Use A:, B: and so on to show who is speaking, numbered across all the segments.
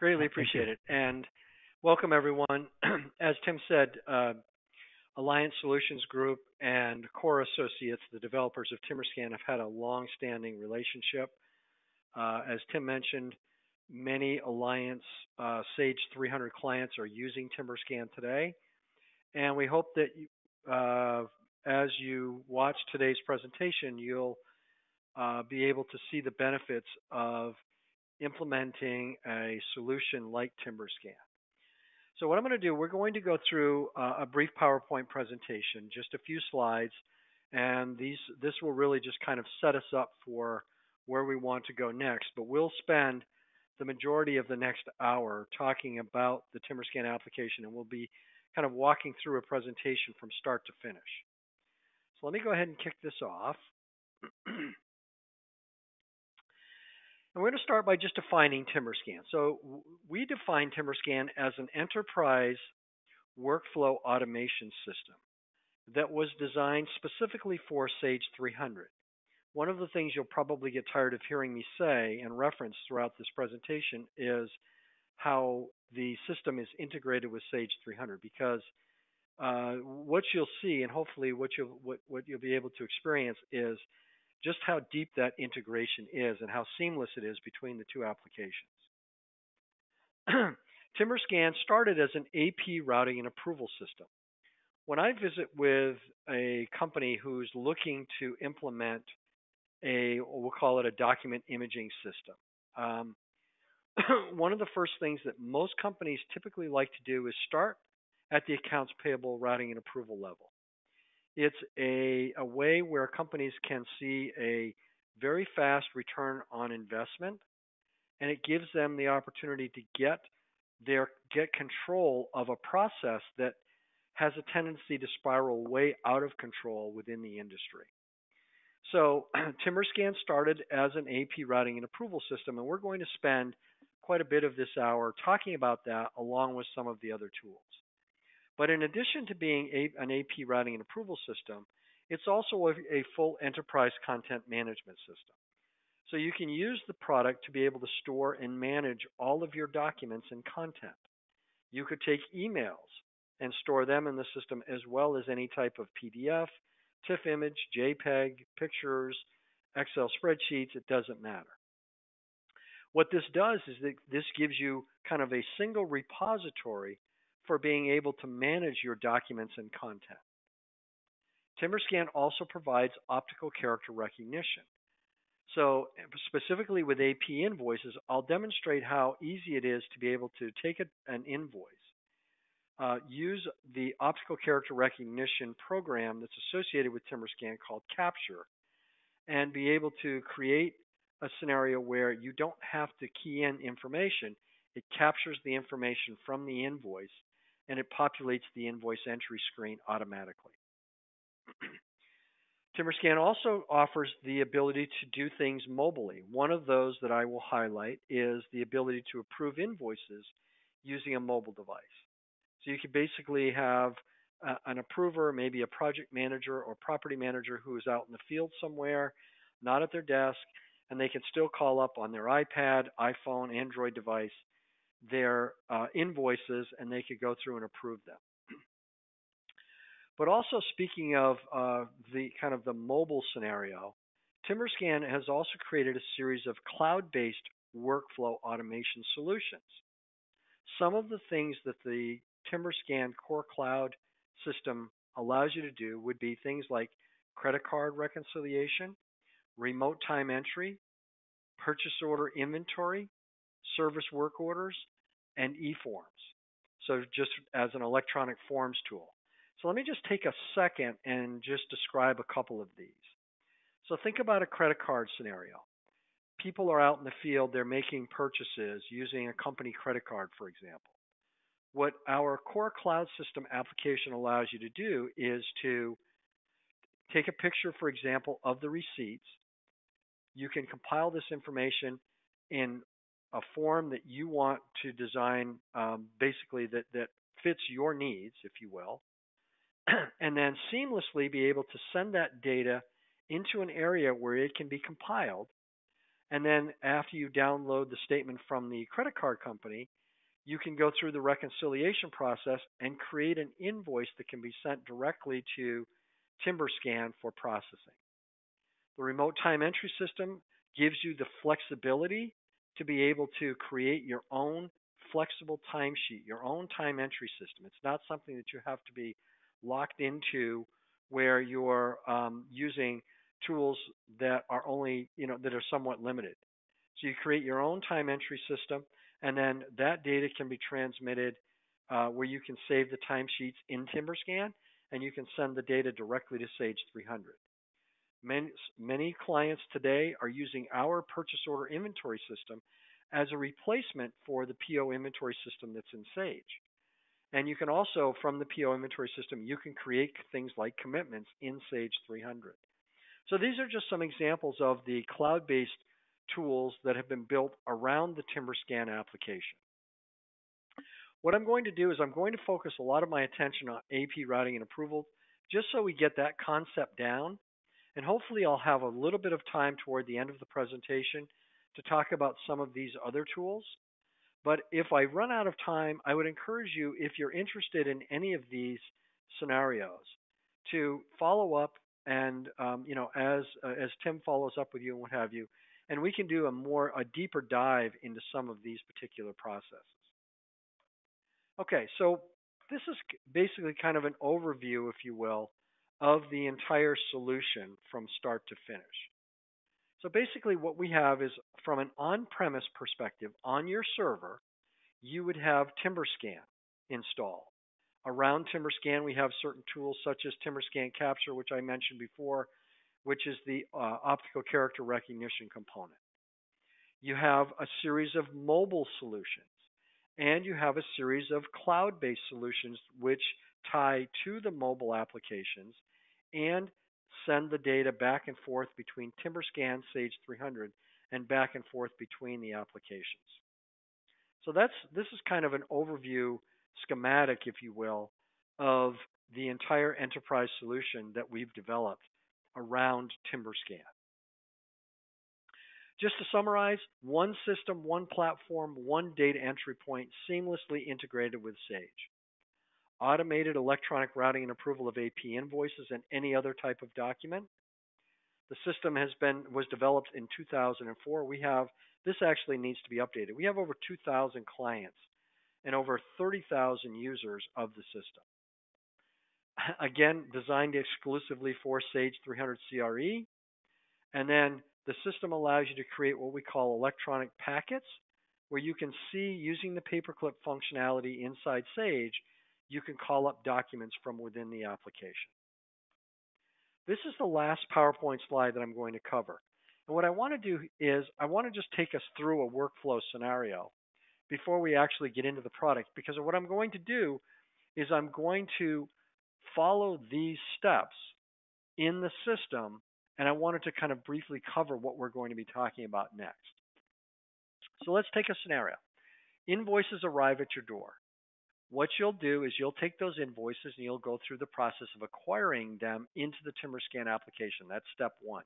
A: Greatly
B: Thank you.
A: appreciate it. And welcome, everyone. As Tim said, Alliance Solutions Group and Core Associates, the developers of Timberscan, have had a long-standing relationship. As Tim mentioned, many Alliance Sage 300 clients are using Timberscan today, and we hope that as you watch today's presentation, you'll be able to see the benefits of implementing a solution like Timberscan. So what I'm going to do, we're going to go through a brief PowerPoint presentation, just a few slides, and this will really just kind of set us up for where we want to go next. But we'll spend the majority of the next hour talking about the Timberscan application, and we'll be kind of walking through a presentation from start to finish. So let me go ahead and kick this off. And we're going to start by just defining Timberscan. So we define Timberscan as an enterprise workflow automation system that was designed specifically for Sage 300. One of the things you'll probably get tired of hearing me say and reference throughout this presentation is how the system is integrated with Sage 300, because what you'll see, and hopefully what you'll be able to experience, is just how deep that integration is and how seamless it is between the two applications. Timberscan started as an AP routing and approval system. When I visit with a company who's looking to implement we'll call it a document imaging system, one of the first things that most companies typically like to do is start at the accounts payable routing and approval level. It's a way where companies can see a very fast return on investment, and it gives them the opportunity to get control of a process that has a tendency to spiral way out of control within the industry. So Timberscan started as an AP routing and approval system, and we're going to spend quite a bit of this hour talking about that along with some of the other tools. But in addition to being an AP routing and approval system, it's also a full enterprise content management system. So you can use the product to be able to store and manage all of your documents and content. You could take emails and store them in the system, as well as any type of PDF, TIFF image, JPEG, pictures, Excel spreadsheets. It doesn't matter. What this does is that this gives you kind of a single repository for being able to manage your documents and content. Timberscan also provides optical character recognition. So specifically with AP invoices, I'll demonstrate how easy it is to be able to take an invoice, use the optical character recognition program that's associated with Timberscan called Capture, and be able to create a scenario where you don't have to key in information. It captures the information from the invoice, and it populates the invoice entry screen automatically. Timberscan also offers the ability to do things mobilely. One of those that I will highlight is the ability to approve invoices using a mobile device. So you could basically have an approver, maybe a project manager or property manager who is out in the field somewhere, not at their desk, and they can still call up on their iPad, iPhone, Android device their invoices, and they could go through and approve them. But also, speaking of the kind of the mobile scenario, Timberscan has also created a series of cloud-based workflow automation solutions. Some of the things that the Timberscan Core Cloud system allows you to do would be things like credit card reconciliation, remote time entry, purchase order inventory, service work orders, and e-forms. So just as an electronic forms tool. So let me just take a second and just describe a couple of these. So think about a credit card scenario. People are out in the field, they're making purchases using a company credit card, for example. What our Core Cloud System application allows you to do is to take a picture, for example, of the receipts. You can compile this information in a form that you want to design, basically that fits your needs, if you will, and then seamlessly be able to send that data into an area where it can be compiled And then after you download the statement from the credit card company, you can go through the reconciliation process and create an invoice that can be sent directly to Timberscan for processing. The remote time entry system gives you the flexibility to be able to create your own flexible timesheet, your own time entry system. It's not something that you have to be locked into where you're using tools that are only, that are somewhat limited. So you create your own time entry system, and then that data can be transmitted where you can save the timesheets in Timberscan, and you can send the data directly to Sage 300. Many clients today are using our purchase order inventory system as a replacement for the PO inventory system that's in Sage. And you can also, from the PO inventory system, you can create things like commitments in Sage 300. So these are just some examples of the cloud-based tools that have been built around the Timberscan application. What I'm going to do is I'm going to focus a lot of my attention on AP routing and approval just so we get that concept down. And hopefully I'll have a little bit of time toward the end of the presentation to talk about some of these other tools. But if I run out of time, I would encourage you, if you're interested in any of these scenarios, to follow up and as Tim follows up with you and what have you, and we can do a deeper dive into some of these particular processes. Okay, so this is basically kind of an overview, if you will, of the entire solution from start to finish. So basically what we have is, from an on-premise perspective, on your server, you would have Timberscan installed. Around Timberscan, we have certain tools such as Timberscan Capture, which I mentioned before, which is the optical character recognition component. You have a series of mobile solutions, and you have a series of cloud-based solutions which tie to the mobile applications and send the data back and forth between Timberscan, Sage 300, and back and forth between the applications. So this is kind of an overview schematic, if you will, of the entire enterprise solution that we've developed around Timberscan. Just to summarize, one system, one platform, one data entry point seamlessly integrated with Sage. Automated electronic routing and approval of AP invoices and any other type of document. The system was developed in 2004. This actually needs to be updated. We have over 2,000 clients and over 30,000 users of the system. Again, designed exclusively for Sage 300 CRE. And then the system allows you to create what we call electronic packets, where you can see, using the paperclip functionality inside Sage, you can call up documents from within the application. This is the last PowerPoint slide that I'm going to cover. And what I want to do is I want to just take us through a workflow scenario before we actually get into the product, because what I'm going to do is I'm going to follow these steps in the system, and I wanted to kind of briefly cover what we're going to be talking about next. So let's take a scenario. Invoices arrive at your door. What you'll do is you'll take those invoices and you'll go through the process of acquiring them into the Timberscan application. That's step one.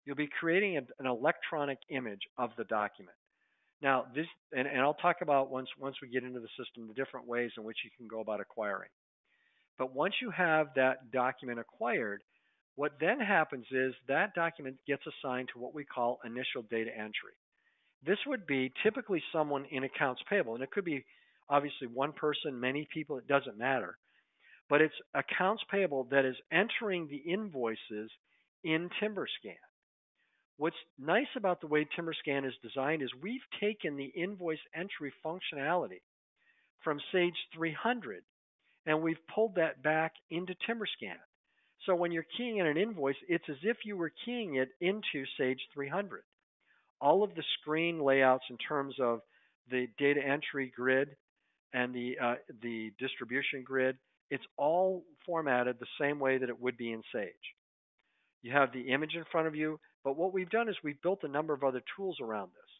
A: You'll be creating an electronic image of the document. Now, this, and I'll talk about once we get into the system, the different ways in which you can go about acquiring. But once you have that document acquired, what then happens is that document gets assigned to what we call initial data entry. This would be typically someone in accounts payable, and it could be obviously one person, many people, it doesn't matter. But it's accounts payable that is entering the invoices in Timberscan. What's nice about the way Timberscan is designed is we've taken the invoice entry functionality from Sage 300 and we've pulled that back into Timberscan. So when you're keying in an invoice, it's as if you were keying it into Sage 300. All of the screen layouts in terms of the data entry grid and the distribution grid, it's all formatted the same way that it would be in Sage. You have the image in front of you, but what we've done is we've built a number of other tools around this.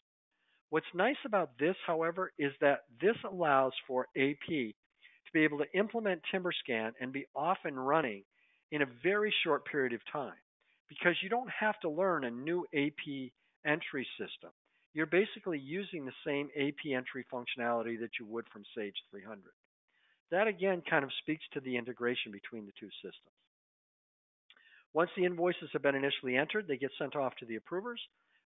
A: What's nice about this, however, is that this allows for AP to be able to implement Timberscan and be off and running in a very short period of time, because you don't have to learn a new AP entry system. You're basically using the same AP entry functionality that you would from Sage 300. That again kind of speaks to the integration between the two systems. Once the invoices have been initially entered, they get sent off to the approvers.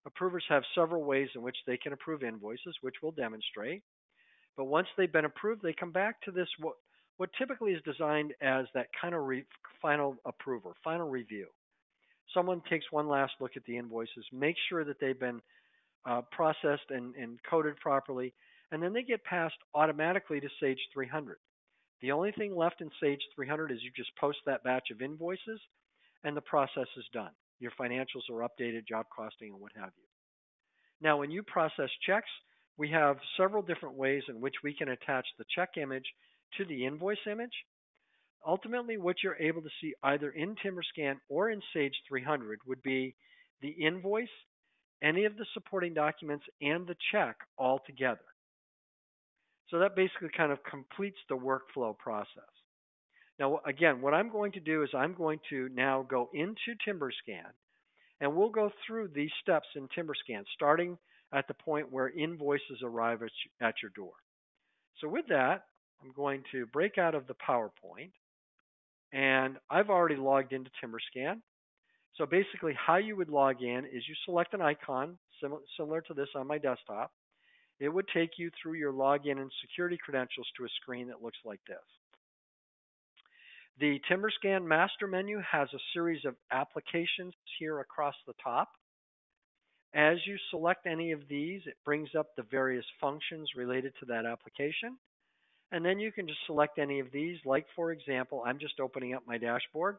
A: Approvers have several ways in which they can approve invoices, which we'll demonstrate. But once they've been approved, they come back to this what typically is designed as that kind of final approval, final review. Someone takes one last look at the invoices, makes sure that they've been processed and coded properly, and then they get passed automatically to Sage 300. The only thing left in Sage 300 is you just post that batch of invoices, and the process is done. Your financials are updated, job costing, and what have you. Now, when you process checks, we have several different ways in which we can attach the check image to the invoice image. Ultimately, what you're able to see either in Timberscan or in Sage 300 would be the invoice, any of the supporting documents, and the check all together. So that basically kind of completes the workflow process. Now, again, what I'm going to do is I'm going to now go into Timberscan, and we'll go through these steps in Timberscan, starting at the point where invoices arrive at your door. So with that, I'm going to break out of the PowerPoint, and I've already logged into Timberscan. So basically how you would log in is you select an icon similar to this on my desktop. It would take you through your login and security credentials to a screen that looks like this. The Timberscan master menu has a series of applications here across the top. As you select any of these, it brings up the various functions related to that application. And then you can just select any of these. Like, for example, I'm just opening up my dashboard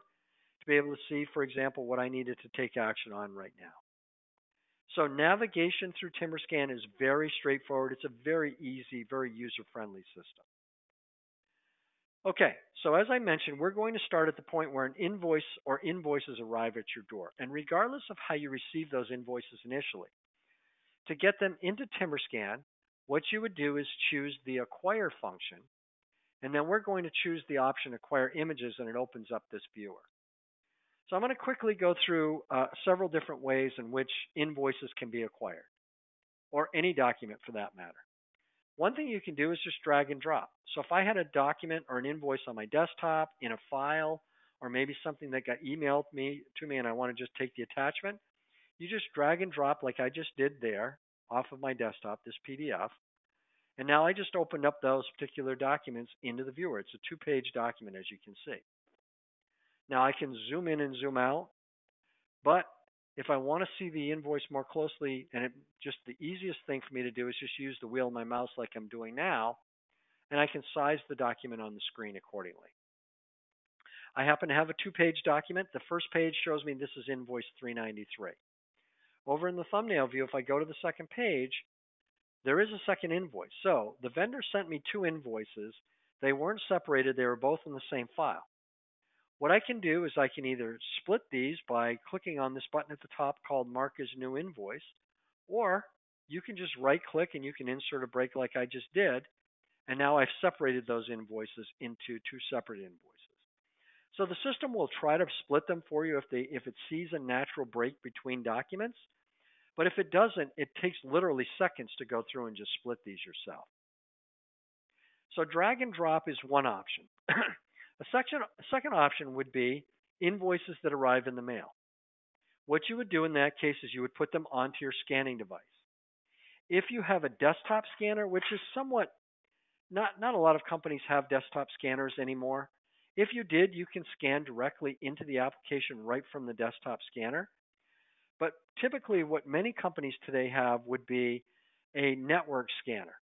A: to be able to see, for example, what I needed to take action on right now. So navigation through Timberscan is very straightforward. It's a very easy, very user-friendly system. Okay, so as I mentioned, we're going to start at the point where an invoice or invoices arrive at your door. And regardless of how you receive those invoices initially, to get them into Timberscan, what you would do is choose the acquire function, and then we're going to choose the option acquire images, and it opens up this viewer. So I'm going to quickly go through several different ways in which invoices can be acquired, or any document for that matter. One thing you can do is just drag and drop. So if I had a document or an invoice on my desktop, in a file, or maybe something that got emailed to me and I want to just take the attachment, you just drag and drop like I just did there off of my desktop, this PDF. And now I just opened up those particular documents into the viewer. It's a 2-page document, as you can see. Now I can zoom in and zoom out, but if I want to see the invoice more closely, and just the easiest thing for me to do is just use the wheel of my mouse like I'm doing now, and I can size the document on the screen accordingly. I happen to have a 2-page document. The first page shows me this is invoice 393. Over in the thumbnail view, if I go to the second page, there is a second invoice. So the vendor sent me 2 invoices. They weren't separated. They were both in the same file. What I can do is I can either split these by clicking on this button at the top called Mark as New Invoice, or you can just right-click and you can insert a break like I just did, and now I've separated those invoices into 2 separate invoices. So the system will try to split them for you if it sees a natural break between documents, but if it doesn't, it takes literally seconds to go through and just split these yourself. So drag and drop is one option. A second option would be invoices that arrive in the mail. What you would do in that case is you would put them onto your scanning device. If you have a desktop scanner, which is somewhat, not a lot of companies have desktop scanners anymore. If you did, you can scan directly into the application right from the desktop scanner. But typically what many companies today have would be a network scanner.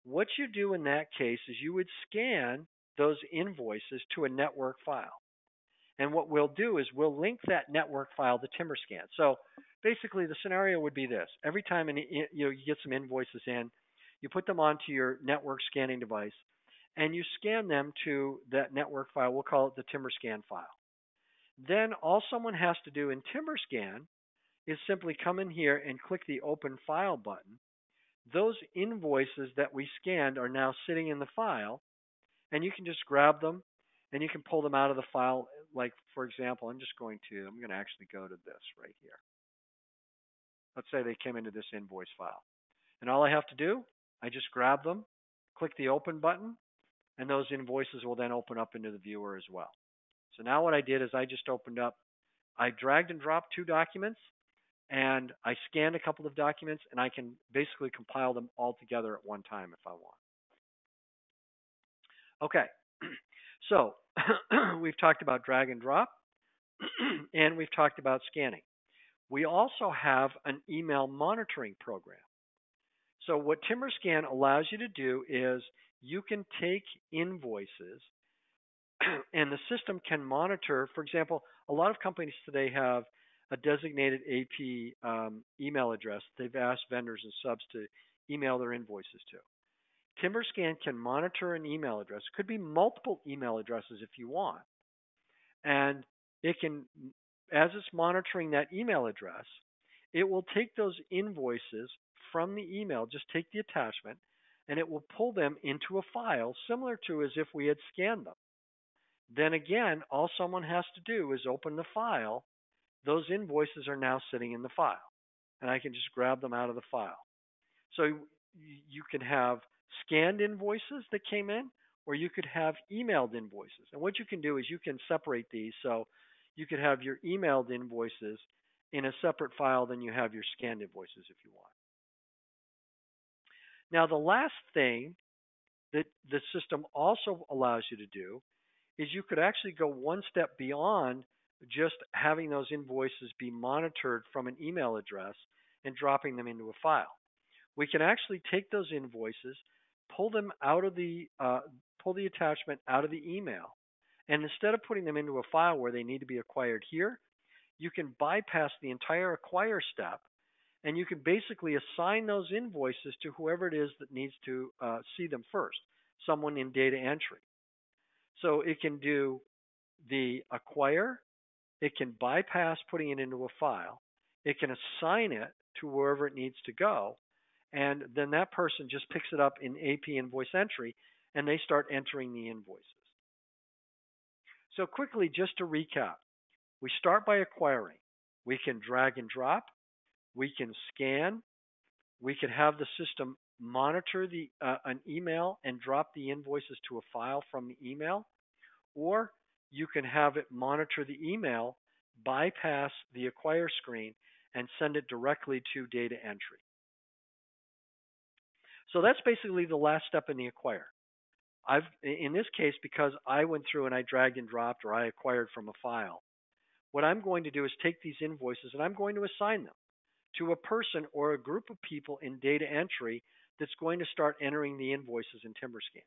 A: What you do in that case is you would scan those invoices to a network file. And what we'll do is we'll link that network file to Timberscan. So basically the scenario would be this. Every time you get some invoices in, you put them onto your network scanning device and you scan them to that network file. We'll call it the Timberscan file. Then all someone has to do in Timberscan is simply come in here and click the Open File button. Those invoices that we scanned are now sitting in the file, and you can just grab them and you can pull them out of the file. Like, for example, I'm going to actually go to this right here. Let's say they came into this invoice file. And all I have to do, I just grab them, click the open button, and those invoices will then open up into the viewer as well. So now what I did is I just opened up, I dragged and dropped two documents, and I scanned a couple of documents, and I can basically compile them all together at one time if I want. Okay, so we've talked about drag and drop, and we've talked about scanning. We also have an email monitoring program. So what Timberscan allows you to do is you can take invoices and the system can monitor. For example, a lot of companies today have a designated AP email address they've asked vendors and subs to email their invoices to. Timberscan can monitor an email address. It could be multiple email addresses if you want. And it can, as it's monitoring that email address, it will take those invoices from the email, just take the attachment, and it will pull them into a file similar to as if we had scanned them. Then again, all someone has to do is open the file. Those invoices are now sitting in the file, and I can just grab them out of the file. So you can have scanned invoices that came in, or you could have emailed invoices. And what you can do is you can separate these. So you could have your emailed invoices in a separate file than you have your scanned invoices if you want. Now, the last thing that the system also allows you to do is you could actually go one step beyond just having those invoices be monitored from an email address and dropping them into a file. We can actually take those invoices, pull them out of pull the attachment out of the email, and instead of putting them into a file where they need to be acquired here, you can bypass the entire acquire step, and you can basically assign those invoices to whoever it is that needs to see them first, someone in data entry. So it can do the acquire, it can bypass putting it into a file, it can assign it to wherever it needs to go, and then that person just picks it up in AP invoice entry, and they start entering the invoices. So quickly, just to recap, we start by acquiring. We can drag and drop. We can scan. We could have the system monitor an email and drop the invoices to a file from the email, or you can have it monitor the email, bypass the acquire screen, and send it directly to data entry. So that's basically the last step in the acquire. In this case, because I went through and I dragged and dropped or I acquired from a file, what I'm going to do is take these invoices and I'm going to assign them to a person or a group of people in data entry that's going to start entering the invoices in Timberscan.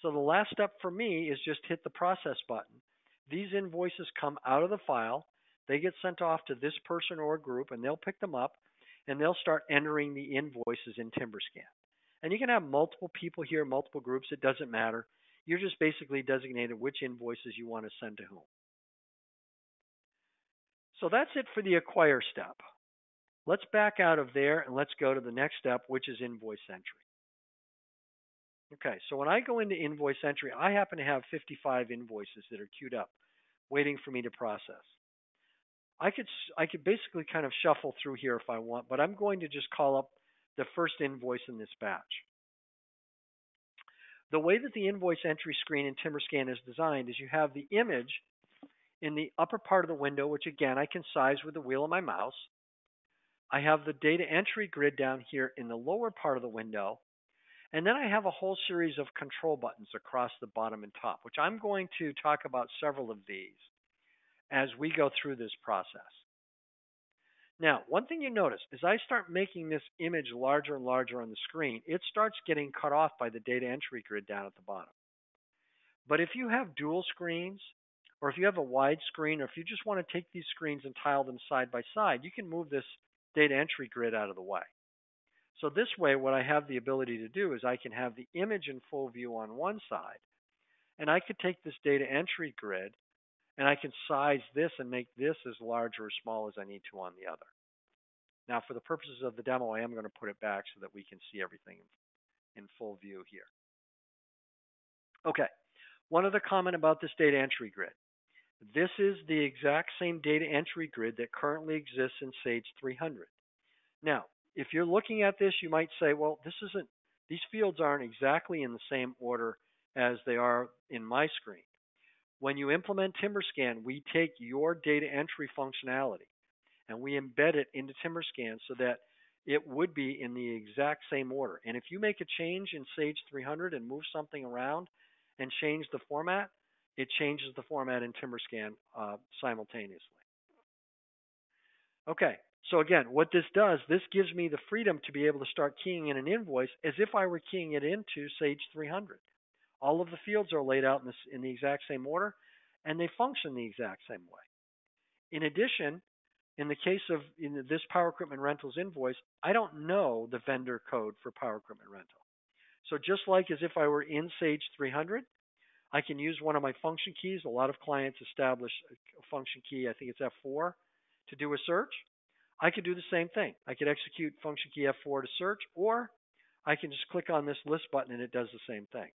A: So the last step for me is just hit the process button. These invoices come out of the file. They get sent off to this person or group, and they'll pick them up, and they'll start entering the invoices in Timberscan. And you can have multiple people here, multiple groups. It doesn't matter. You're just basically designating which invoices you want to send to whom. So that's it for the acquire step. Let's back out of there and let's go to the next step, which is invoice entry. Okay, so when I go into invoice entry, I happen to have 55 invoices that are queued up, waiting for me to process. I could basically kind of shuffle through here if I want, but I'm going to just call up the first invoice in this batch. The way that the invoice entry screen in Timberscan is designed is you have the image in the upper part of the window, which again I can size with the wheel of my mouse. I have the data entry grid down here in the lower part of the window. And then I have a whole series of control buttons across the bottom and top, which I'm going to talk about several of these as we go through this process. Now, one thing you notice, as I start making this image larger and larger on the screen, it starts getting cut off by the data entry grid down at the bottom. But if you have dual screens, or if you have a wide screen, or if you just want to take these screens and tile them side by side, you can move this data entry grid out of the way. So this way, what I have the ability to do is I can have the image in full view on one side, and I could take this data entry grid, and I can size this and make this as large or as small as I need to on the other. Now, for the purposes of the demo, I am going to put it back so that we can see everything in full view here. Okay, one other comment about this data entry grid. This is the exact same data entry grid that currently exists in Sage 300. Now, if you're looking at this, you might say, well, these fields aren't exactly in the same order as they are in my screen. When you implement Timberscan, we take your data entry functionality and we embed it into Timberscan so that it would be in the exact same order. And if you make a change in Sage 300 and move something around and change the format, it changes the format in Timberscan simultaneously. Okay, so again, what this does, this gives me the freedom to be able to start keying in an invoice as if I were keying it into Sage 300. All of the fields are laid out in the exact same order, and they function the exact same way. In addition, in the case of this power equipment rentals invoice, I don't know the vendor code for power equipment rental. So just like as if I were in Sage 300, I can use one of my function keys. A lot of clients establish a function key, I think it's F4, to do a search. I could do the same thing. I could execute function key F4 to search, or I can just click on this list button and it does the same thing.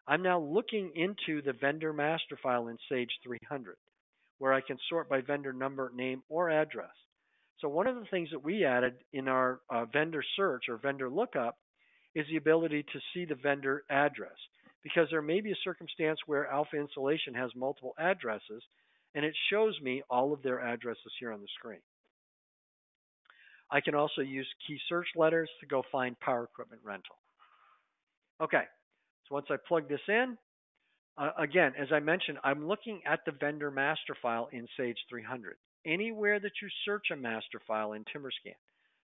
A: I'm now looking into the vendor master file in Sage 300, where I can sort by vendor number, name, or address. So one of the things that we added in our vendor search or vendor lookup is the ability to see the vendor address, because there may be a circumstance where Alpha Installation has multiple addresses, and it shows me all of their addresses here on the screen. I can also use key search letters to go find power equipment rental. Okay, so once I plug this in, again, as I mentioned, I'm looking at the vendor master file in Sage 300. Anywhere that you search a master file in Timberscan,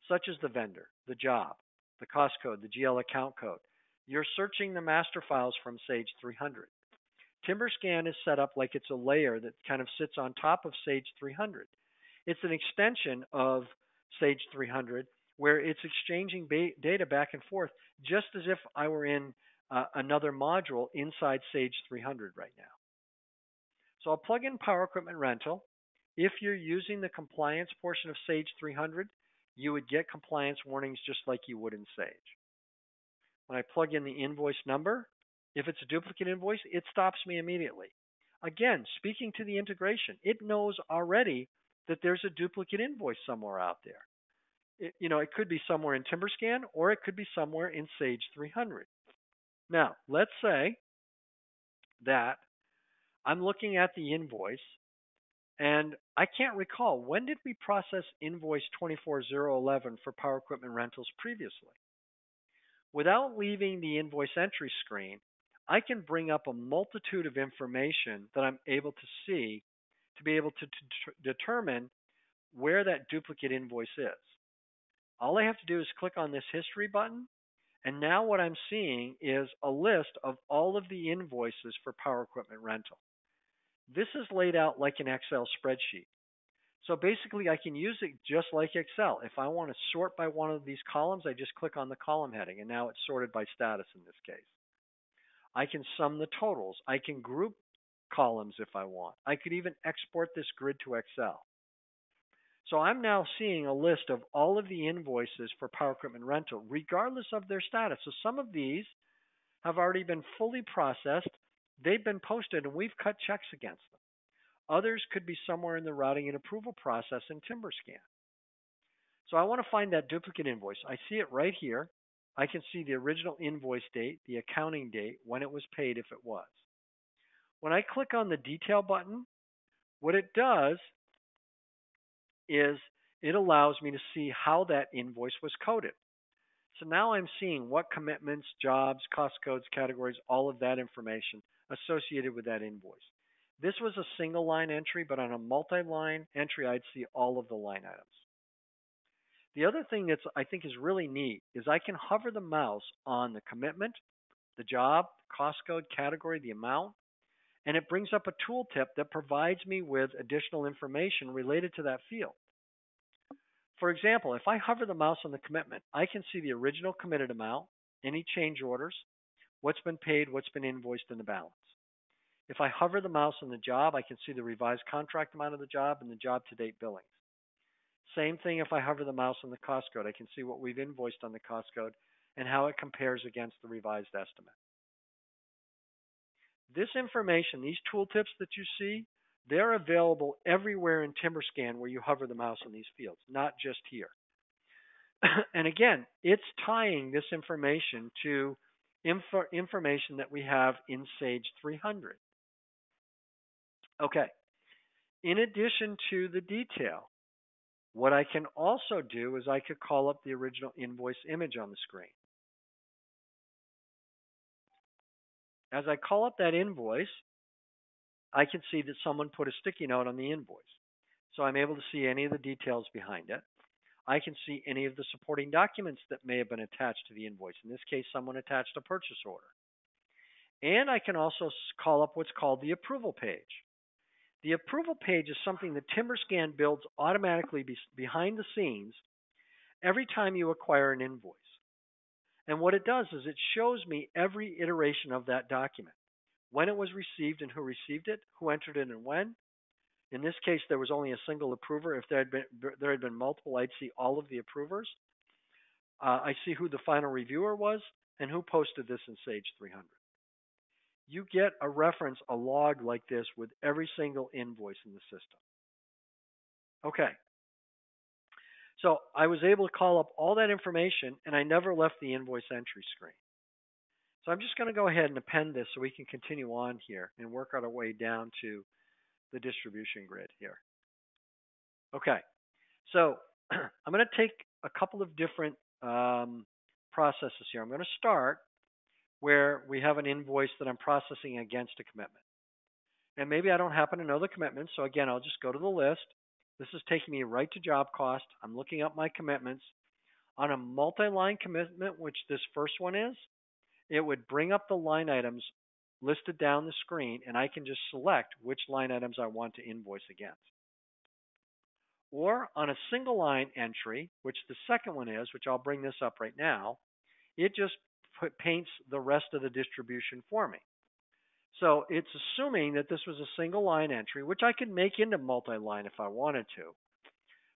A: such as the vendor, the job, the cost code, the GL account code, you're searching the master files from Sage 300. Timberscan is set up like it's a layer that kind of sits on top of Sage 300. It's an extension of Sage 300 where it's exchanging data back and forth just as if I were in another module inside Sage 300 right now. So I'll plug in power equipment rental. If you're using the compliance portion of Sage 300, you would get compliance warnings just like you would in Sage. When I plug in the invoice number, if it's a duplicate invoice, it stops me immediately. Again, speaking to the integration, it knows already that there's a duplicate invoice somewhere out there. It could be somewhere in Timberscan or it could be somewhere in Sage 300. Now, let's say that I'm looking at the invoice and I can't recall, when did we process invoice 24011 for power equipment rentals previously? Without leaving the invoice entry screen, I can bring up a multitude of information that I'm able to see to be able to determine where that duplicate invoice is. All I have to do is click on this history button, and now what I'm seeing is a list of all of the invoices for power equipment rental. This is laid out like an Excel spreadsheet. So basically, I can use it just like Excel. If I want to sort by one of these columns, I just click on the column heading, and now it's sorted by status in this case. I can sum the totals. I can group columns if I want. I could even export this grid to Excel. So I'm now seeing a list of all of the invoices for power equipment rental, regardless of their status. So some of these have already been fully processed. They've been posted, and we've cut checks against them. Others could be somewhere in the routing and approval process in Timberscan. So I want to find that duplicate invoice. I see it right here. I can see the original invoice date, the accounting date, when it was paid if it was. When I click on the detail button, what it does is it allows me to see how that invoice was coded. So now I'm seeing what commitments, jobs, cost codes, categories, all of that information associated with that invoice. This was a single line entry, but on a multi-line entry, I'd see all of the line items. The other thing that I think is really neat is I can hover the mouse on the commitment, the job, cost code, category, the amount, and it brings up a tooltip that provides me with additional information related to that field. For example, if I hover the mouse on the commitment, I can see the original committed amount, any change orders, what's been paid, what's been invoiced, and the balance. If I hover the mouse on the job, I can see the revised contract amount of the job and the job to date billings. Same thing if I hover the mouse on the cost code. I can see what we've invoiced on the cost code and how it compares against the revised estimate. This information, these tooltips that you see, they're available everywhere in Timberscan where you hover the mouse on these fields, not just here. And again, it's tying this information to information that we have in Sage 300. Okay. In addition to the detail, what I can also do is I could call up the original invoice image on the screen. As I call up that invoice, I can see that someone put a sticky note on the invoice. So I'm able to see any of the details behind it. I can see any of the supporting documents that may have been attached to the invoice. In this case, someone attached a purchase order. And I can also call up what's called the approval page. The approval page is something that Timberscan builds automatically behind the scenes every time you acquire an invoice. And what it does is it shows me every iteration of that document. When it was received and who received it, who entered it and when. In this case, there was only a single approver. If there had been multiple, I'd see all of the approvers. I see who the final reviewer was and who posted this in Sage 300. You get a reference, a log like this with every single invoice in the system. Okay. So I was able to call up all that information and I never left the invoice entry screen. So I'm just going to go ahead and append this so we can continue on here and work our way down to the distribution grid here. Okay. So I'm going to take a couple of different processes here. I'm going to start where we have an invoice that I'm processing against a commitment. And maybe I don't happen to know the commitment. So again, I'll just go to the list. This is taking me right to job cost. I'm looking up my commitments. On a multi-line commitment, which this first one is, it would bring up the line items listed down the screen, and I can just select which line items I want to invoice against. Or on a single line entry, which the second one is, which I'll bring this up right now, it just paints the rest of the distribution for me. So it's assuming that this was a single line entry, which I could make into multi-line if I wanted to.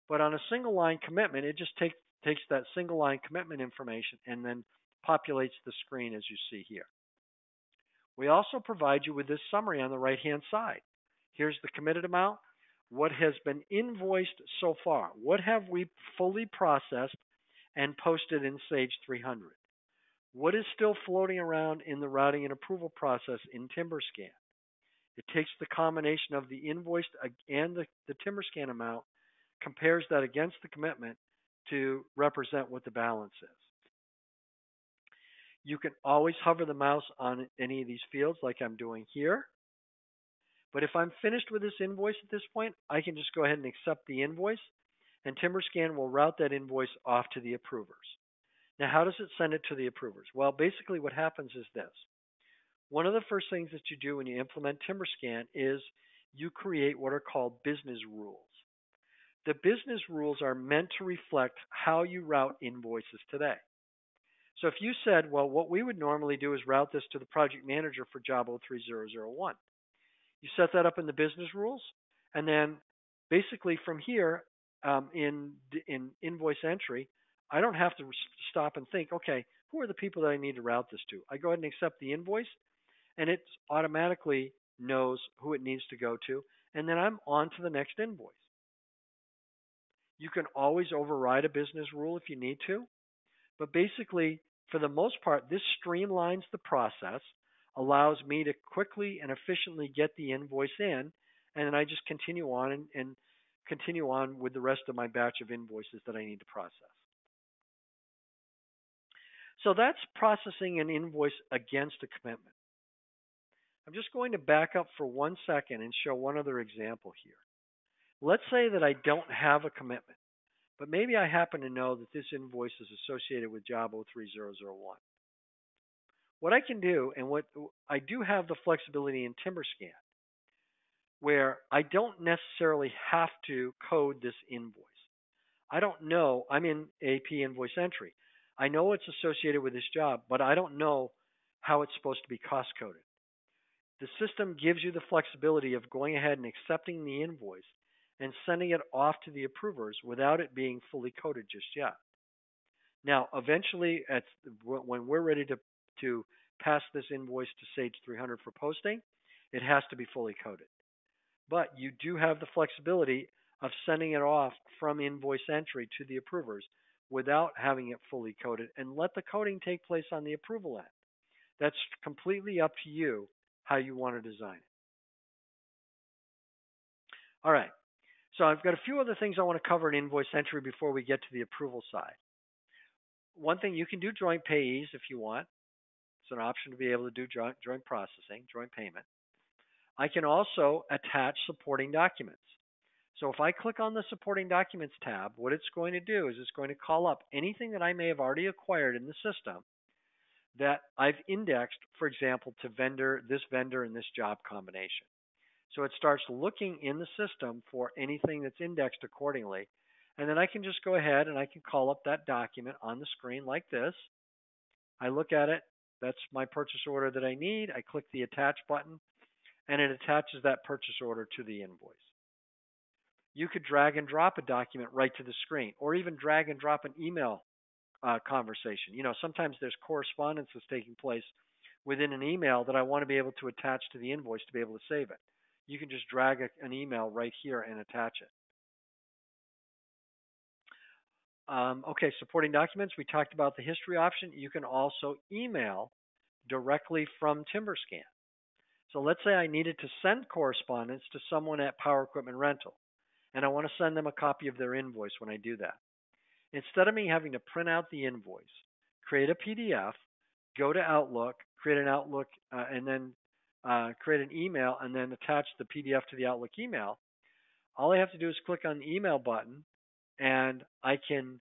A: But on a single line commitment, it just takes that single line commitment information and then populates the screen as you see here. We also provide you with this summary on the right-hand side. Here's the committed amount. What has been invoiced so far? What have we fully processed and posted in Sage 300? What is still floating around in the routing and approval process in Timberscan? It takes the combination of the invoiced and the Timberscan amount, compares that against the commitment to represent what the balance is. You can always hover the mouse on any of these fields like I'm doing here. But if I'm finished with this invoice at this point, I can just go ahead and accept the invoice, and Timberscan will route that invoice off to the approvers. Now, how does it send it to the approvers? Well, basically what happens is this. One of the first things that you do when you implement Timberscan is you create what are called business rules. The business rules are meant to reflect how you route invoices today. So if you said, well, what we would normally do is route this to the project manager for job 03001. You set that up in the business rules, and then basically from here in invoice entry, I don't have to stop and think, okay, who are the people that I need to route this to? I go ahead and accept the invoice, and it automatically knows who it needs to go to, and then I'm on to the next invoice. You can always override a business rule if you need to, but basically, for the most part, this streamlines the process, allows me to quickly and efficiently get the invoice in, and then I just continue on and continue on with the rest of my batch of invoices that I need to process. So that's processing an invoice against a commitment. I'm just going to back up for 1 second and show one other example here. Let's say that I don't have a commitment, but maybe I happen to know that this invoice is associated with job 03001. What I can do, and what I do have the flexibility in Timberscan, where I don't necessarily have to code this invoice. I don't know, I'm in AP invoice entry. I know it's associated with this job, but I don't know how it's supposed to be cost coded. The system gives you the flexibility of going ahead and accepting the invoice and sending it off to the approvers without it being fully coded just yet. Now, eventually, when we're ready to pass this invoice to Sage 300 for posting, it has to be fully coded. But you do have the flexibility of sending it off from invoice entry to the approvers without having it fully coded and let the coding take place on the approval end. That's completely up to you how you want to design it. All right. So I've got a few other things I want to cover in invoice entry before we get to the approval side. One thing, you can do joint payees if you want. It's an option to be able to do joint processing, joint payment. I can also attach supporting documents. So if I click on the supporting documents tab, what it's going to do is it's going to call up anything that I may have already acquired in the system that I've indexed, for example, to this vendor and this job combination. So it starts looking in the system for anything that's indexed accordingly. And then I can just go ahead and I can call up that document on the screen like this. I look at it. That's my purchase order that I need. I click the attach button and it attaches that purchase order to the invoice. You could drag and drop a document right to the screen or even drag and drop an email conversation. Sometimes there's correspondence that's taking place within an email that I want to be able to attach to the invoice to be able to save it. You can just drag an email right here and attach it. Okay, supporting documents. We talked about the history option. You can also email directly from Timberscan. So let's say I needed to send correspondence to someone at Power Equipment Rental, and I want to send them a copy of their invoice when I do that. Instead of me having to print out the invoice, create a PDF, go to Outlook, create an Outlook, and then create an email, and then attach the PDF to the Outlook email, all I have to do is click on the email button, and I can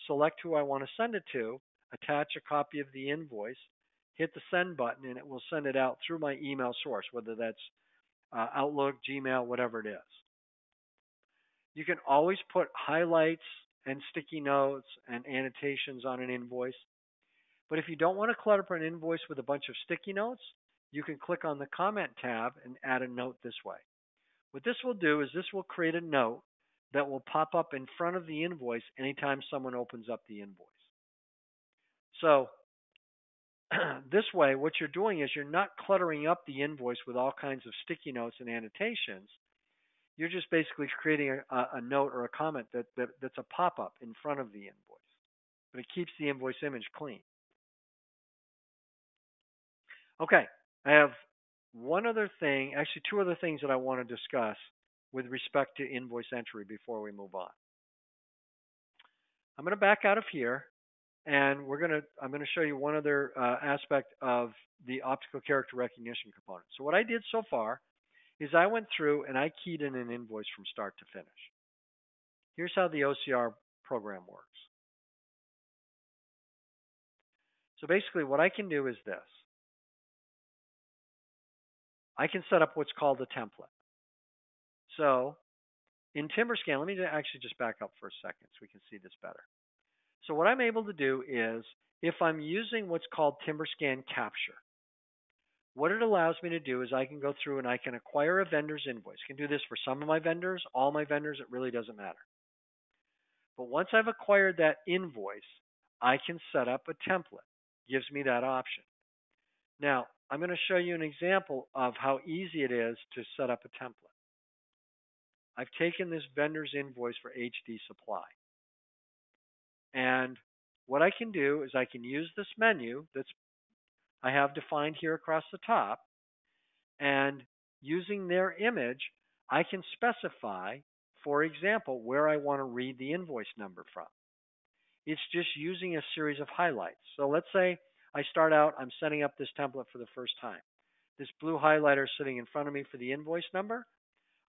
A: select who I want to send it to, attach a copy of the invoice, hit the send button, and it will send it out through my email source, whether that's Outlook, Gmail, whatever it is. You can always put highlights and sticky notes and annotations on an invoice. But if you don't want to clutter up an invoice with a bunch of sticky notes, you can click on the comment tab and add a note this way. What this will do is this will create a note that will pop up in front of the invoice anytime someone opens up the invoice. So this way, what you're doing is you're not cluttering up the invoice with all kinds of sticky notes and annotations. You're just basically creating a note or a comment that's a pop-up in front of the invoice. But it keeps the invoice image clean. Okay, I have one other thing, actually two other things that I want to discuss with respect to invoice entry before we move on. I'm going to back out of here, and I'm going to show you one other aspect of the optical character recognition component. So what I did so far is I went through and I keyed in an invoice from start to finish. Here's how the OCR program works. So basically what I can do is this. I can set up what's called a template. So in Timberscan, let me actually just back up for a second so we can see this better. So what I'm able to do is if I'm using what's called Timberscan Capture, what it allows me to do is I can go through and I can acquire a vendor's invoice. I can do this for some of my vendors, all my vendors, it really doesn't matter. But once I've acquired that invoice, I can set up a template. It gives me that option. Now, I'm going to show you an example of how easy it is to set up a template. I've taken this vendor's invoice for HD Supply. And what I can do is I can use this menu that's I have defined here across the top, and using their image, I can specify, for example, where I want to read the invoice number from. It's just using a series of highlights. So let's say I start out, I'm setting up this template for the first time. This blue highlighter is sitting in front of me for the invoice number.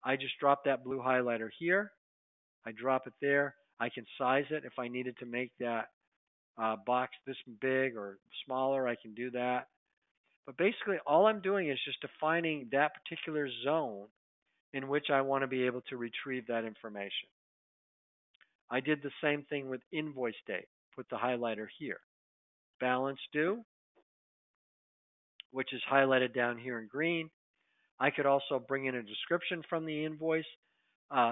A: I just drop that blue highlighter here. I drop it there. I can size it if I needed to make that box this big or smaller, I can do that. But basically, all I'm doing is just defining that particular zone in which I want to be able to retrieve that information. I did the same thing with invoice date. Put the highlighter here. Balance due, which is highlighted down here in green. I could also bring in a description from the invoice.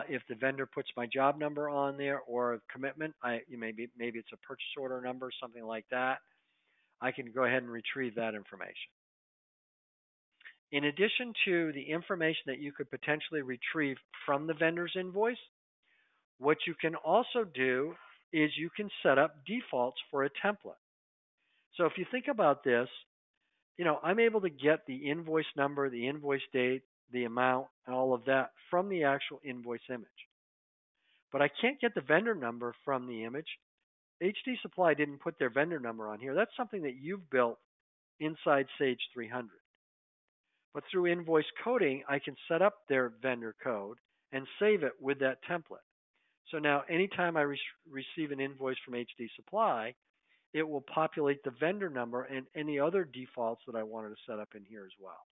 A: If the vendor puts my job number on there or a commitment, maybe it's a purchase order number, something like that, I can go ahead and retrieve that information. In addition to the information that you could potentially retrieve from the vendor's invoice, what you can also do is you can set up defaults for a template. So if you think about this, I'm able to get the invoice number, the invoice date, the amount, and all of that from the actual invoice image. But I can't get the vendor number from the image. HD Supply didn't put their vendor number on here. That's something that you've built inside Sage 300. But through invoice coding, I can set up their vendor code and save it with that template. So now anytime I receive an invoice from HD Supply, it will populate the vendor number and any other defaults that I wanted to set up in here as well.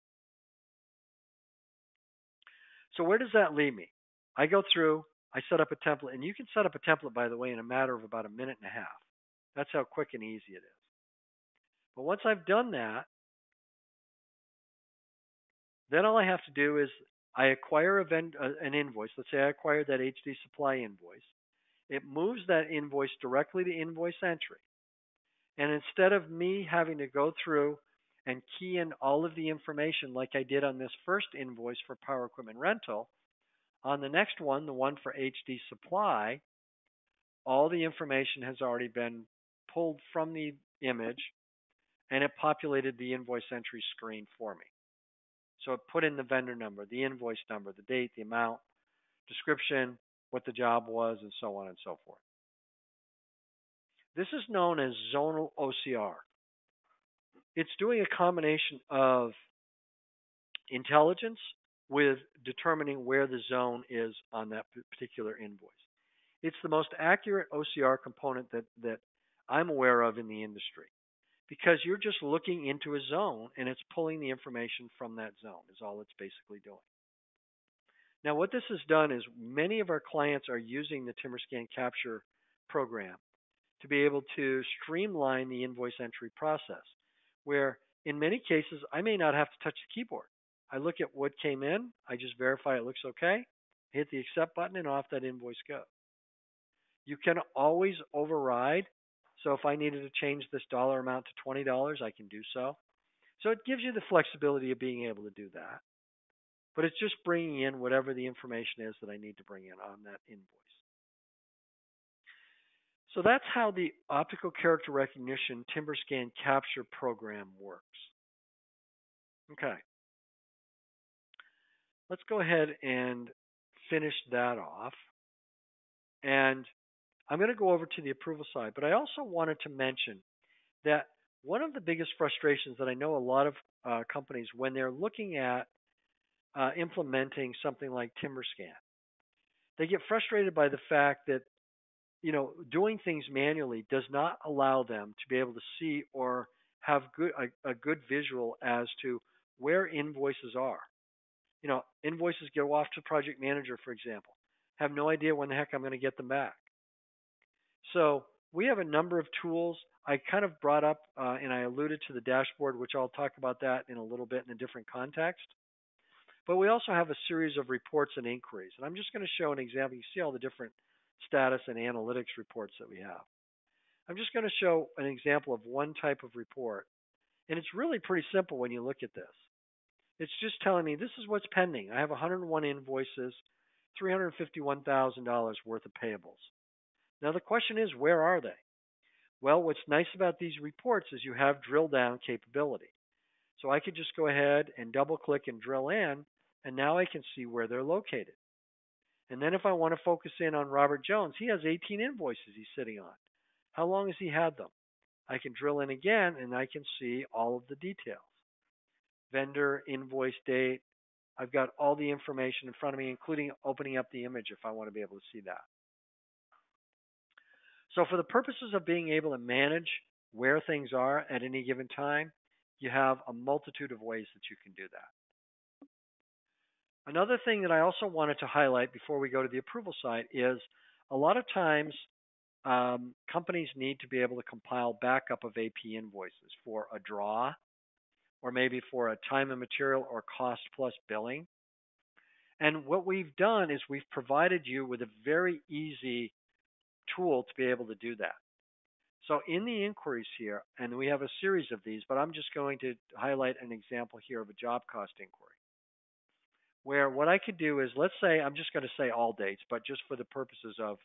A: So where does that leave me? I go through, I set up a template, and you can set up a template, by the way, in a matter of about a minute and a half. That's how quick and easy it is. But once I've done that, then all I have to do is I acquire an invoice. Let's say I acquired that HD Supply invoice. It moves that invoice directly to invoice entry. And instead of me having to go through and key in all of the information like I did on this first invoice for power equipment rental, on the next one, the one for HD Supply, all the information has already been pulled from the image and it populated the invoice entry screen for me. So it put in the vendor number, the invoice number, the date, the amount, description, what the job was, and so on and so forth. This is known as zonal OCR. It's doing a combination of intelligence with determining where the zone is on that particular invoice. It's the most accurate OCR component that I'm aware of in the industry because you're just looking into a zone and it's pulling the information from that zone is all it's basically doing. Now what this has done is many of our clients are using the Timberscan Capture program to be able to streamline the invoice entry process where in many cases I may not have to touch the keyboard. I look at what came in, I just verify it looks okay, hit the accept button and off that invoice goes. You can always override. So if I needed to change this dollar amount to $20, I can do so. So it gives you the flexibility of being able to do that. But it's just bringing in whatever the information is that I need to bring in on that invoice. So that's how the optical character recognition Timberscan Capture program works. Okay. Let's go ahead and finish that off. And I'm going to go over to the approval side, but I also wanted to mention that one of the biggest frustrations that I know a lot of companies, when they're looking at implementing something like Timberscan, they get frustrated by the fact that doing things manually does not allow them to be able to see or have a good visual as to where invoices are. Invoices go off to project manager, for example. Have no idea when the heck I'm going to get them back. So we have a number of tools. I kind of brought up and I alluded to the dashboard, which I'll talk about that in a little bit in a different context. But we also have a series of reports and inquiries. And I'm just going to show an example. You see all the different status and analytics reports that we have. I'm just going to show an example of one type of report. And it's really pretty simple when you look at this. It's just telling me this is what's pending. I have 101 invoices, $351,000 worth of payables. Now the question is, where are they? Well, what's nice about these reports is you have drill down capability. So I could just go ahead and double click and drill in, and now I can see where they're located. And then if I want to focus in on Robert Jones, he has 18 invoices he's sitting on. How long has he had them? I can drill in again, and I can see all of the details. Vendor, invoice date. I've got all the information in front of me, including opening up the image if I want to be able to see that. So for the purposes of being able to manage where things are at any given time, you have a multitude of ways that you can do that. Another thing that I also wanted to highlight before we go to the approval side is a lot of times companies need to be able to compile backup of AP invoices for a draw or maybe for a time and material or cost plus billing. And what we've done is we've provided you with a very easy tool to be able to do that. So in the inquiries here, and we have a series of these, but I'm just going to highlight an example here of a job cost inquiry. Where what I could do is, let's say, I'm just going to say all dates, but just for the purposes of,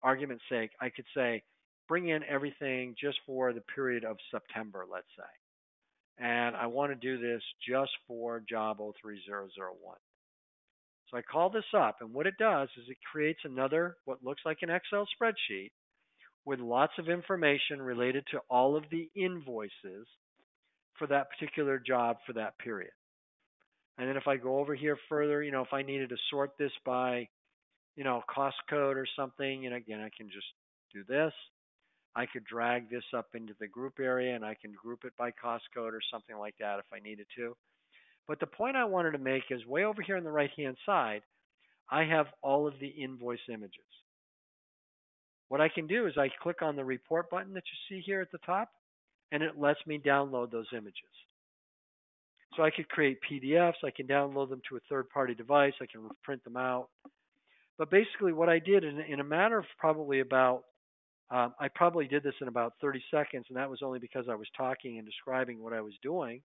A: argument's sake, I could say, bring in everything just for the period of September, let's say. And I want to do this just for job 03001. So I call this up, and what it does is it creates another, what looks like an Excel spreadsheet with lots of information related to all of the invoices for that particular job for that period. And then if I go over here further, if I needed to sort this by, cost code or something, and again, I can just do this. I could drag this up into the group area and I can group it by cost code or something like that if I needed to. But the point I wanted to make is way over here on the right hand side, I have all of the invoice images. What I can do is I click on the report button that you see here at the top, and it lets me download those images. So I could create PDFs, I can download them to a third party device, I can print them out. But basically what I did in a matter of probably about, I probably did this in about 30 seconds, and that was only because I was talking and describing what I was doing,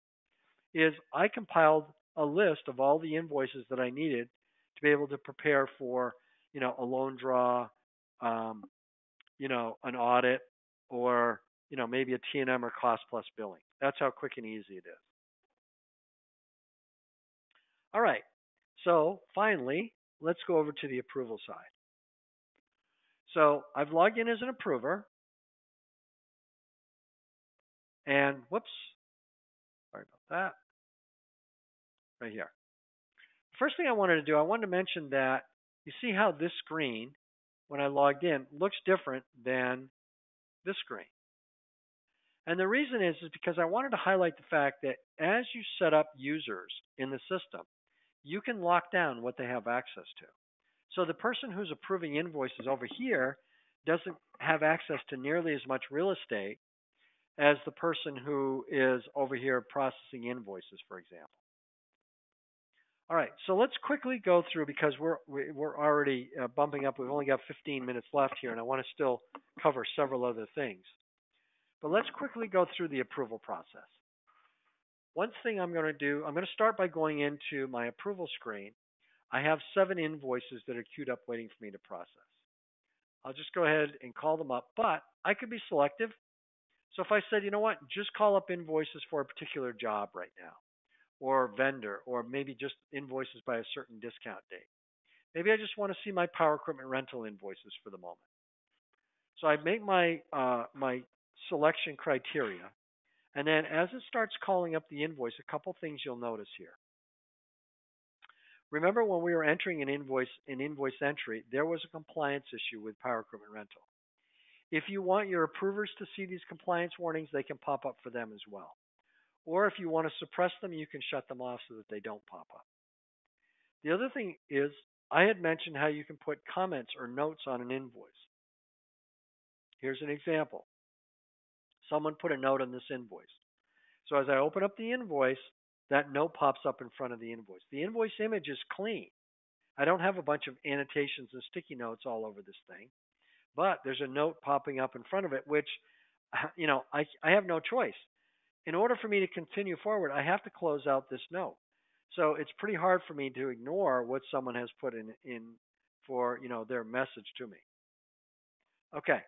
A: is I compiled a list of all the invoices that I needed to be able to prepare for, a loan draw, an audit, or, maybe a T&M or cost plus billing. That's how quick and easy it is. All right. So finally, let's go over to the approval side. So I've logged in as an approver. And whoops, sorry about that. Right here. First thing I wanted to do, I wanted to mention that you see how this screen, when I logged in, looks different than this screen. And the reason is because I wanted to highlight the fact that as you set up users in the system, you can lock down what they have access to. So the person who's approving invoices over here doesn't have access to nearly as much real estate as the person who is over here processing invoices, for example. All right, so let's quickly go through because we're already bumping up. We've only got 15 minutes left here, and I want to still cover several other things. But let's quickly go through the approval process. One thing I'm going to do, I'm going to start by going into my approval screen. I have 7 invoices that are queued up waiting for me to process. I'll just go ahead and call them up, but I could be selective. So if I said, you know what, just call up invoices for a particular job right now, or vendor, or maybe just invoices by a certain discount date. Maybe I just want to see my power equipment rental invoices for the moment. So I make my my selection criteria, and then as it starts calling up the invoice, a couple things you'll notice here. Remember when we were entering an invoice entry, there was a compliance issue with power equipment rental. If you want your approvers to see these compliance warnings, they can pop up for them as well. Or if you want to suppress them, you can shut them off so that they don't pop up. The other thing is, I had mentioned how you can put comments or notes on an invoice. Here's an example. Someone put a note on this invoice. So as I open up the invoice, that note pops up in front of the invoice. The invoice image is clean. I don't have a bunch of annotations and sticky notes all over this thing, but there's a note popping up in front of it, which, I have no choice. In order for me to continue forward, I have to close out this note. So it's pretty hard for me to ignore what someone has put in for, their message to me. Okay.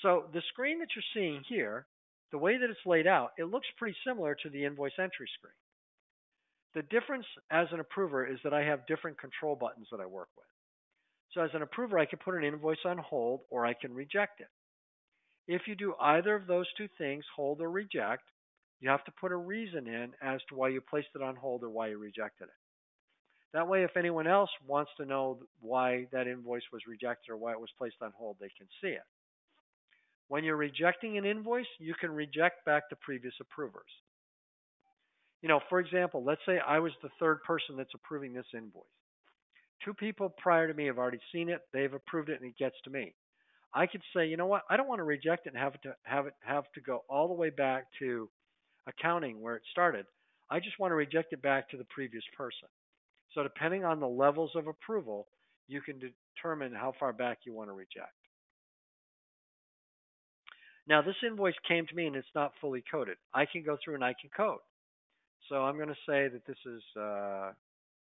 A: So the screen that you're seeing here, the way that it's laid out, it looks pretty similar to the invoice entry screen. The difference as an approver is that I have different control buttons that I work with. So as an approver, I can put an invoice on hold or I can reject it. If you do either of those two things, hold or reject, you have to put a reason in as to why you placed it on hold or why you rejected it. That way, if anyone else wants to know why that invoice was rejected or why it was placed on hold, they can see it. When you're rejecting an invoice, you can reject back to previous approvers. For example, let's say I was the third person that's approving this invoice. 2 people prior to me have already seen it, they've approved it, and it gets to me. I could say, you know what, I don't want to reject it and have to go all the way back to accounting where it started. I just want to reject it back to the previous person. So depending on the levels of approval, you can determine how far back you want to reject. Now this invoice came to me and it's not fully coded. I can go through and I can code. So I'm going to say that this is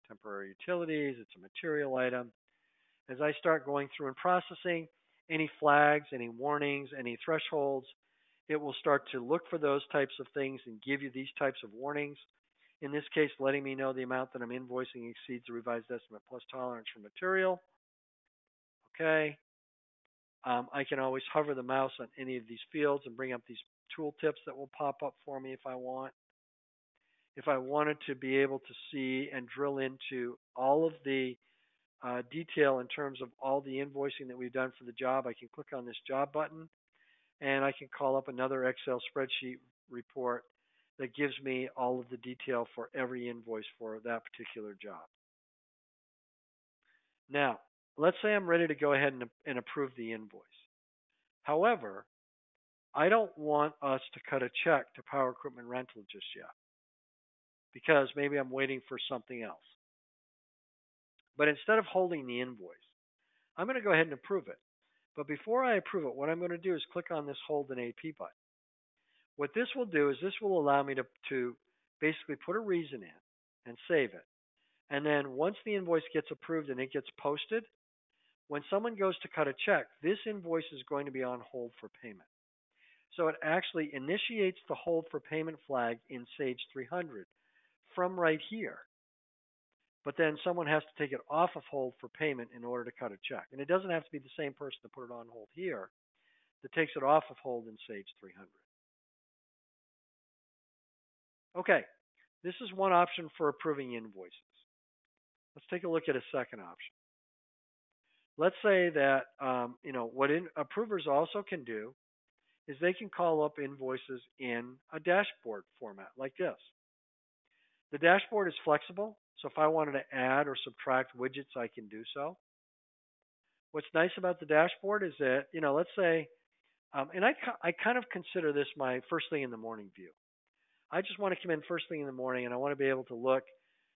A: temporary utilities, it's a material item. As I start going through and processing, any flags, any warnings, any thresholds. It will start to look for those types of things and give you these types of warnings. In this case, letting me know the amount that I'm invoicing exceeds the revised estimate plus tolerance for material. Okay. I can always hover the mouse on any of these fields and bring up these tooltips that will pop up for me if I want. If I wanted to be able to see and drill into all of the detail in terms of all the invoicing that we've done for the job, I can click on this job button and I can call up another Excel spreadsheet report that gives me all of the detail for every invoice for that particular job. Now, let's say I'm ready to go ahead and approve the invoice. However, I don't want us to cut a check to Power Equipment Rental just yet because maybe I'm waiting for something else. But instead of holding the invoice, I'm going to go ahead and approve it. But before I approve it, what I'm going to do is click on this Hold an AP button. What this will do is this will allow me to basically put a reason in and save it. And then once the invoice gets approved and it gets posted, when someone goes to cut a check, this invoice is going to be on hold for payment. So it actually initiates the hold for payment flag in Sage 300 from right here. But then someone has to take it off of hold for payment in order to cut a check. And it doesn't have to be the same person that put it on hold here that takes it off of hold in Sage 300. Okay, this is one option for approving invoices. Let's take a look at a second option. Let's say that what approvers also can do is they can call up invoices in a dashboard format like this. The dashboard is flexible, so if I wanted to add or subtract widgets, I can do so. What's nice about the dashboard is that, let's say, and I kind of consider this my first thing in the morning view. I just want to come in first thing in the morning and I want to be able to look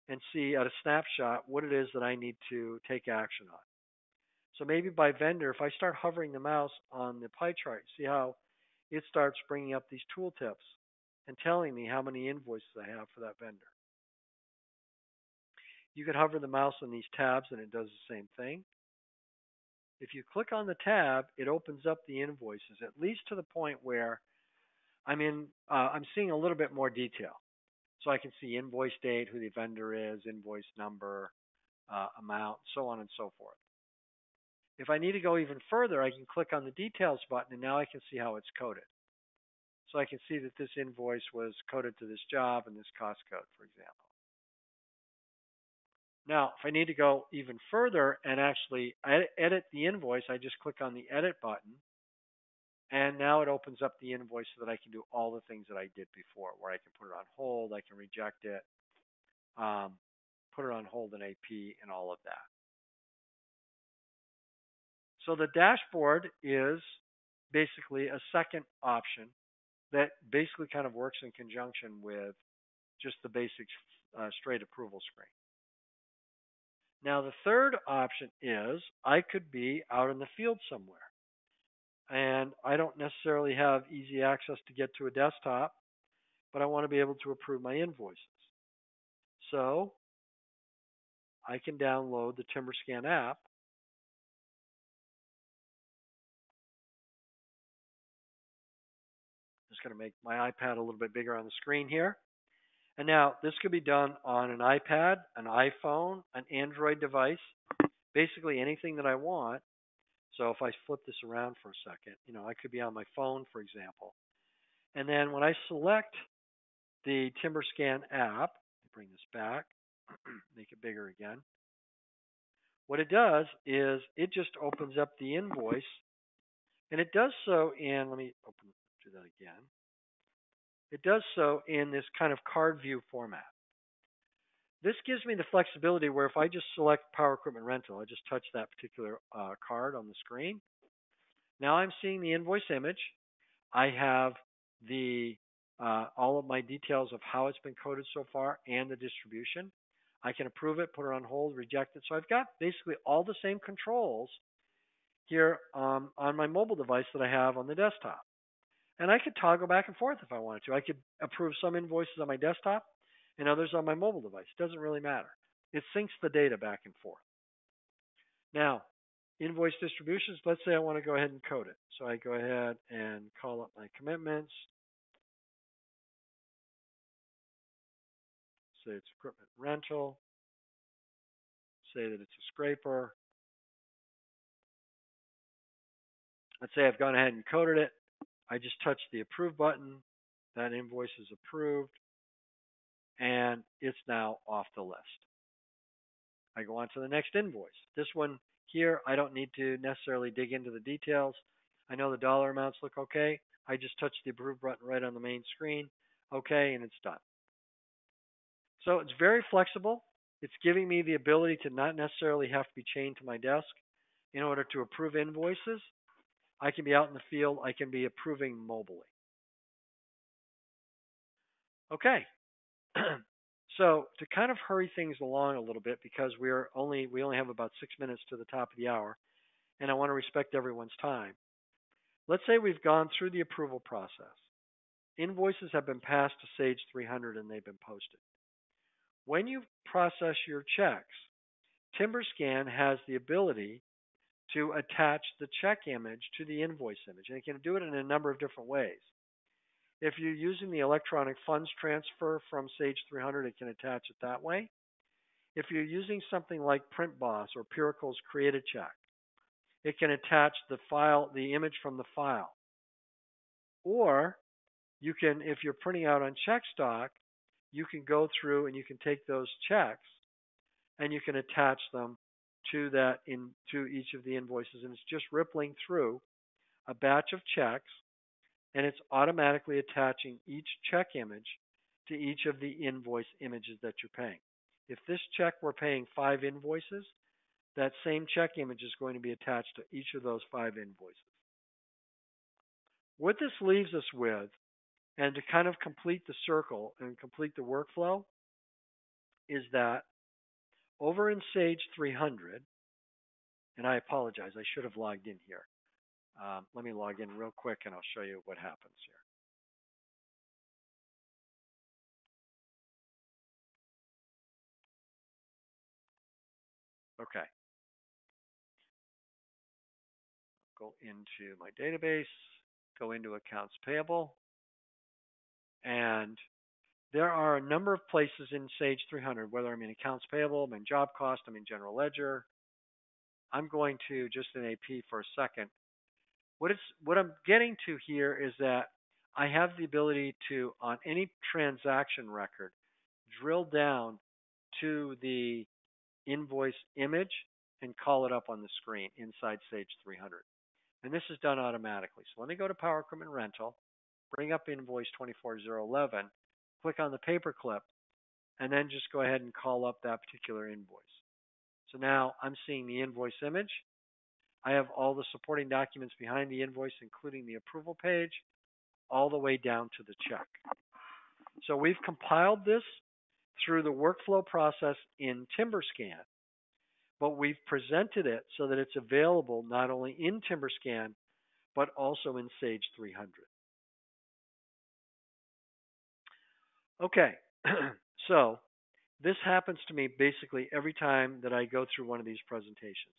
A: and see at a snapshot what it is that I need to take action on. So maybe by vendor, if I start hovering the mouse on the pie chart, see how it starts bringing up these tooltips and telling me how many invoices I have for that vendor. You can hover the mouse on these tabs and it does the same thing. If you click on the tab, it opens up the invoices, at least to the point where I'm seeing a little bit more detail. So I can see invoice date, who the vendor is, invoice number, amount, so on and so forth. If I need to go even further, I can click on the details button and now I can see how it's coded. So I can see that this invoice was coded to this job and this cost code, for example. Now, if I need to go even further and actually edit the invoice, I just click on the edit button. And now it opens up the invoice so that I can do all the things that I did before, where I can put it on hold, I can reject it, put it on hold in AP, and all of that. So the dashboard is basically a second option that basically kind of works in conjunction with just the basic straight approval screen. Now the third option is I could be out in the field somewhere and I don't necessarily have easy access to get to a desktop, but I want to be able to approve my invoices. So I can download the Timberscan app. Just going to make my iPad a little bit bigger on the screen here. And now this could be done on an iPad, an iPhone, an Android device, basically anything that I want. So if I flip this around for a second, I could be on my phone, for example. And then when I select the Timberscan app, bring this back, make it bigger again. What it does is it just opens up the invoice, and it does so in, let me do that again. It does so in this kind of card view format. This gives me the flexibility where if I just select Power Equipment Rental, I just touch that particular card on the screen. Now I'm seeing the invoice image. I have the all of my details of how it's been coded so far and the distribution. I can approve it, put it on hold, reject it. So I've got basically all the same controls here on my mobile device that I have on the desktop. And I could toggle back and forth if I wanted to. I could approve some invoices on my desktop and others on my mobile device. It doesn't really matter. It syncs the data back and forth. Now, Invoice distributions, let's say I want to go ahead and code it. So I go ahead and call up my commitments. Say it's equipment rental. Say that it's a scraper. Let's say I've gone ahead and coded it. I just touch the approve button. That invoice is approved and it's now off the list. I go on to the next invoice. This one here, I don't need to necessarily dig into the details. I know the dollar amounts look okay. I just touch the approve button right on the main screen. Okay, and it's done. So it's very flexible. It's giving me the ability to not necessarily have to be chained to my desk in order to approve invoices. I can be out in the field. I can be approving mobily. Okay. So to kind of hurry things along a little bit because we only have about 6 minutes to the top of the hour, and I want to respect everyone's time. Let's say we've gone through the approval process. Invoices have been passed to Sage 300 and they've been posted. When you process your checks, Timberscan has the ability to attach the check image to the invoice image, and it can do it in a number of different ways. If you're using the electronic funds transfer from Sage 300, it can attach it that way. If you're using something like PrintBoss or Piracle's Create a Check, it can attach the image from the file. Or you can, if you're printing out on check stock, you can go through and you can take those checks and you can attach them to to each of the invoices, and it's just rippling through a batch of checks, and it's automatically attaching each check image to each of the invoice images that you're paying. If this check we're paying 5 invoices, that same check image is going to be attached to each of those 5 invoices. What this leaves us with, and to kind of complete the circle and complete the workflow, is that over in Sage 300, and I apologize, I should have logged in here. Let me log in real quick and I'll show you what happens here. Okay. Go into my database, go into accounts payable, and there are a number of places in Sage 300, whether I'm in accounts payable, I'm in job cost, I'm in general ledger. I'm going to just in AP for a second. What I'm getting to here is that I have the ability to, on any transaction record, drill down to the invoice image and call it up on the screen inside Sage 300. And this is done automatically. So let me go to Power Equipment Rental, bring up invoice 24011, click on the paperclip, and then just go ahead and call up that particular invoice. So now I'm seeing the invoice image. I have all the supporting documents behind the invoice, including the approval page, all the way down to the check. So we've compiled this through the workflow process in Timberscan, but we've presented it so that it's available not only in Timberscan, but also in Sage 300. Okay, so this happens to me basically every time that I go through one of these presentations.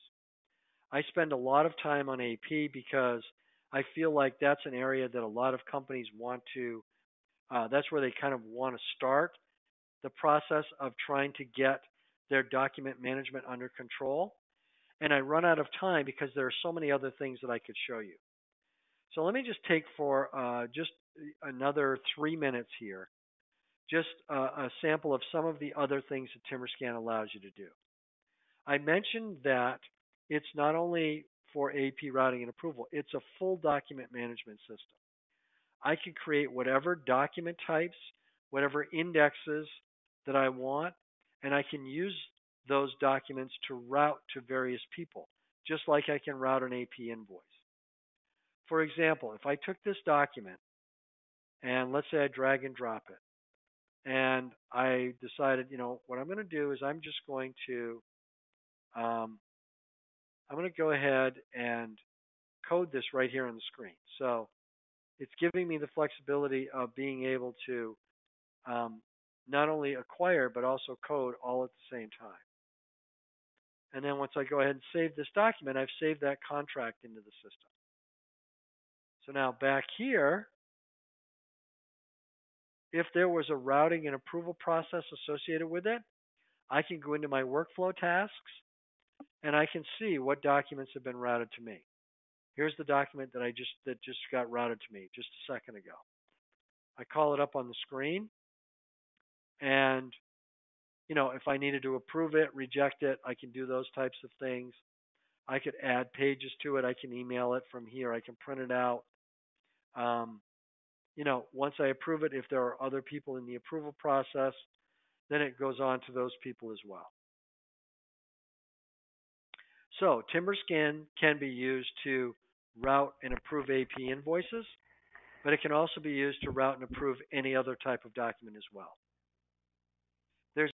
A: I spend a lot of time on AP because I feel like that's an area that a lot of companies want to, that's where they kind of want to start the process of trying to get their document management under control. And I run out of time because there are so many other things that I could show you. So let me just take for just another 3 minutes here, just a sample of some of the other things that Timberscan allows you to do. I mentioned that it's not only for AP routing and approval, it's a full document management system. I can create whatever document types, whatever indexes that I want, and I can use those documents to route to various people, just like I can route an AP invoice. For example, if I took this document and let's say I drag and drop it, and I decided, what I'm going to do is I'm just going to I'm going to go ahead and code this right here on the screen. So it's giving me the flexibility of being able to not only acquire but also code all at the same time. And then once I go ahead and save this document, I've saved that contract into the system. So now back here, if there was a routing and approval process associated with it, I can go into my workflow tasks and I can see what documents have been routed to me. Here's the document that just got routed to me just a second ago. I call it up on the screen, and if I needed to approve it, reject it, I can do those types of things. I could add pages to it. I can email it from here. I can print it out. Um, once I approve it, if there are other people in the approval process, then it goes on to those people as well. So Timberscan can be used to route and approve AP invoices, but it can also be used to route and approve any other type of document as well.